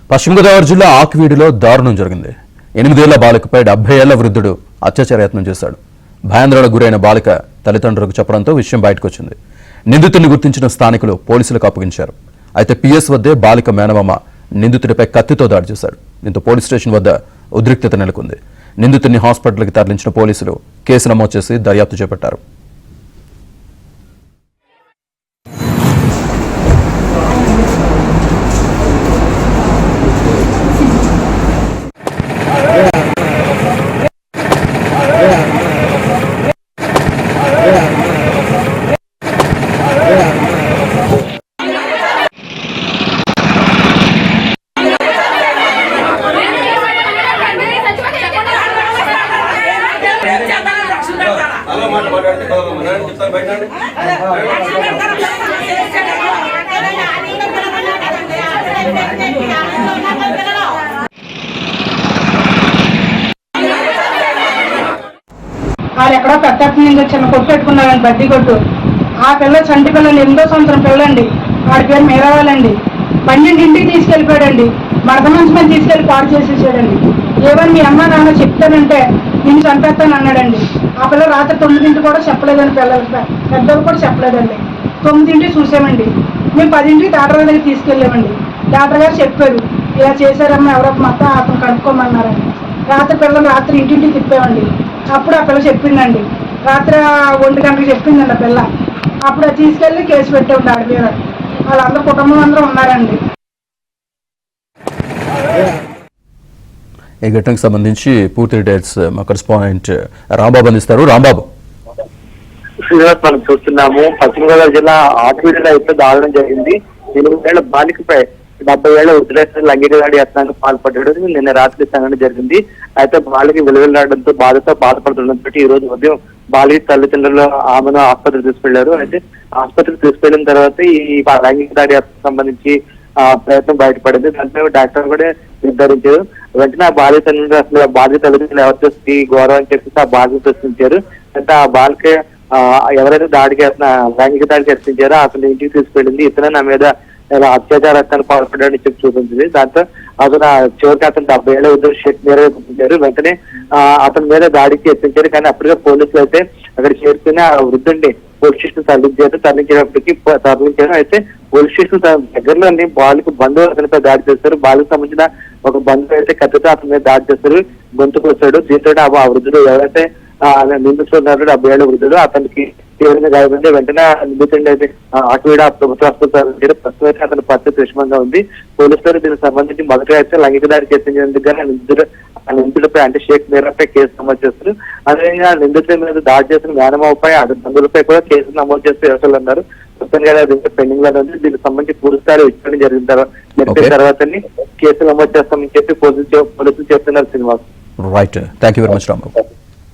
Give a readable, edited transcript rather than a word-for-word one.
పశ్చిమ గోదావరి జిల్లా ఆకివీడులో దారుణం జరిగింది. 8 ఏళ్ల బాలికపై 70 ఏళ్ల వృద్ధుడు అత్యాచార యత్నం చేశాడు. భయాందోళనకు గురైన బాలిక తల్లిదండ్రులకు చెప్పడంతో విషయం బయటకు వచ్చింది. నిందితుడిని గుర్తించిన స్థానికులు పోలీసులకు అప్పగించారు. అయితే పిఎస్ వద్దే బాలిక మేనమామ నిందితుడిపై కత్తితో దాడి చేశాడు. దీంతో పోలీస్ స్టేషన్ వద్ద ఉద్రిక్తత నెలకొంది. నిందితుడిని హాస్పిటల్కి తరలించిన పోలీసులు కేసు నమోదు చేసి దర్యాప్తు చేపట్టారు. వాళ్ళు ఎక్కడో పెద్దప్పటి నుంచి చిన్న కొట్టు పెట్టుకున్నారండి, బడ్డీ కొట్టు. ఆ పిల్ల చంటి పిల్లండి, 8వ సంవత్సరం పిల్లండి. వాడి పేరు మీరావాలండి. 12ంటికి తీసుకెళ్ళిపోయాడండి. మడత మంచి మీద తీసుకెళ్ళి పాడు చేసేసాడండి. ఏమని మీ అమ్మ నాన్న చెప్తానంటే నేను చంపేస్తాను అన్నాడండి. ఆ పిల్ల రాత్రి 9ంటికి కూడా చెప్పలేదండి. పిల్లలు పెద్దలు కూడా చెప్పలేదండి. 9ంటికి చూసామండి. మేము 10ంటికి డాక్టర్ దగ్గర తీసుకెళ్ళామండి. డాక్టర్ గారు చెప్పారు, ఇలా చేశారమ్మా, ఎవరో మొత్తం అతను కనుక్కోమన్నారండి. రాత్రి ఇంటింటికి తిప్పామండి. అప్పుడు ఆ పిల్ల చెప్పిందండి, రాత్రి 1 గంటలకు చెప్పిందండి ఆ పిల్ల. అప్పుడు అది తీసుకెళ్ళి కేసు పెట్టామండి. ఆడ మీద వాళ్ళందరూ కుటుంబం అందరూ ఉన్నారండి. ఈ ఘటనకు సంబంధించి పూర్తి డీటెయిల్స్ మా కరెస్పాండెంట్ రాంబాబు అందిస్తారు. రాంబాబు, శ్రీనివాస్, మనం చూస్తున్నాము పశ్చిమ గోదావరి జిల్లా ఆకివీడులో అయితే దారుణం జరిగింది. 8 ఏళ్ల బాలికపై 70 ఏళ్ల వృద్ధులైన లైంగికదాడి యత్నానికి పాల్పడ్డాడు. నిన్న రాత్రి సంఘటన జరిగింది. అయితే బాలిక విలువెళ్లడంతో బాధపడుతుండటంతో ఈ రోజు ఉదయం బాలిక తల్లిదండ్రులు ఆమెను ఆసుపత్రికి తీసుకెళ్లారు. అయితే ఆసుపత్రికి తీసుకెళ్లిన తర్వాత ఈ లైంగిక దాడి సంబంధించి ప్రయత్నం బయటపడింది. దాంట్లో డాక్టర్ కూడా నిర్ధారించారు. వెంటనే ఆ బాలిక తల్లిదండ్రులు అసలు బాలిక తల్లిదండ్రులు ఎవరితో ఘోరం అని చెప్పేసి ఆ బాలిక ప్రశ్నించారు. అయితే ఆ బాలిక ఎవరైతే లైంగిక దాడికి యత్నించారో అతను ఇంటికి తీసుకెళ్ళింది. ఇతను నా మీద అత్యాచారాన్ని పాల్పడ్డాడని చెప్పి చూపించింది. దాంతో అతను చివరికి అతను 70 ఏళ్ల వృద్ధుడు షేక్ గుర్తించారు. వెంటనే అతని మీద దాడికి యత్నించారు. కానీ అప్పటికే పోలీసులు అయితే అక్కడ చేరుకుని ఆ వృద్ధుడిని పోలీస్ స్టేషన్ తరలించారు. అయితే పోలీస్ స్టేషన్ దగ్గరలోని బాలిక బంధువులు అతనిపై దాడి చేస్తారు. బాలికి సంబంధించిన ఒక బంధువు అయితే కత్తితో అతని మీద దాడి చేస్తారు, గొంతుకు వచ్చాడు. దీంతో ఆ వృద్ధుడు ఎవరైతే నిందిస్తున్నాడు 70 ఏళ్ల వృద్ధుడు, అతనికి తీవ్రంగా గాయపడింది. వెంటనే నిందితుడిని అయితే ఆకివీడు ప్రభుత్వ ఆసుపత్రి ప్రస్తుతం అయితే అతని పరిస్థితి విషమంగా ఉంది. పోలీసులు దీనికి సంబంధించి మొదటి అయితే లైంగిక దాడి చేసినందుకు నిందితుడిపై అంటే షేక్ మీరాపై కేసు నమోదు చేస్తారు. అదేవిధంగా నిందితుల మీద దాడి చేసిన మేనమావపై బంధువులపై కూడా కేసు నమోదు చేస్తే వ్యవస్థలు అన్నారు. మొత్తంగా పెండింగ్ లో ఉంది. దీనికి సంబంధించి పూర్తి స్థాయి విచారణ జరిగిన తర్వాత కేసు నమోదు చేస్తామని చెప్పి పోలీసులు చెప్తున్నారు. Srinivas, right, thank you very much Rambabu.